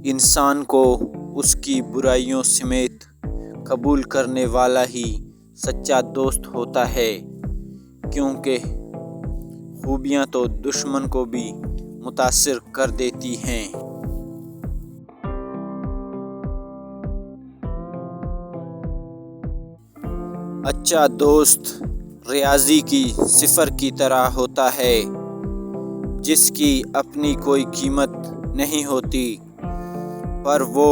انسان کو اس کی برائیوں سمیت قبول کرنے والا ہی سچا دوست ہوتا ہے، کیونکہ خوبیاں تو دشمن کو بھی متاثر کر دیتی ہیں۔ اچھا دوست ریاضی کی صفر کی طرح ہوتا ہے، جس کی اپنی کوئی قیمت نہیں ہوتی، پر وہ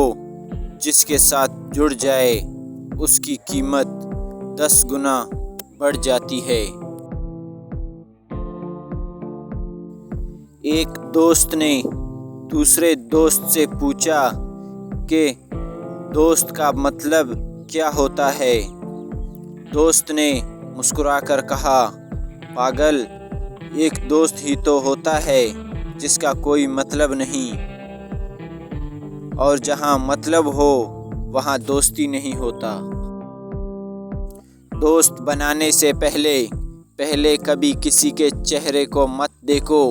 جس کے ساتھ جڑ جائے اس کی قیمت 10 گنا بڑھ جاتی ہے۔ ایک دوست نے دوسرے دوست سے پوچھا کہ دوست کا مطلب کیا ہوتا ہے؟ دوست نے مسکرا کر کہا، پاگل، ایک دوست ہی تو ہوتا ہے جس کا کوئی مطلب نہیں، اور جہاں مطلب ہو وہاں دوستی نہیں ہوتا۔ دوست بنانے سے پہلے کبھی کسی کے چہرے کو مت دیکھو،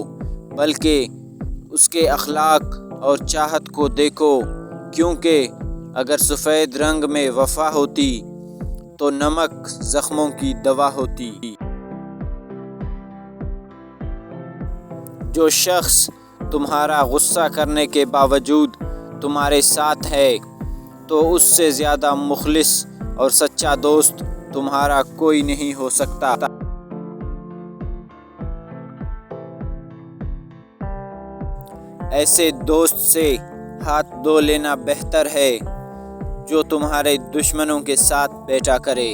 بلکہ اس کے اخلاق اور چاہت کو دیکھو، کیونکہ اگر سفید رنگ میں وفا ہوتی تو نمک زخموں کی دوا ہوتی۔ جو شخص تمہارا غصہ کرنے کے باوجود تمہارے ساتھ ہے، تو اس سے زیادہ مخلص اور سچا دوست تمہارا کوئی نہیں ہو سکتا۔ ایسے دوست سے ہاتھ دھو لینا بہتر ہے جو تمہارے دشمنوں کے ساتھ بیٹھا کرے۔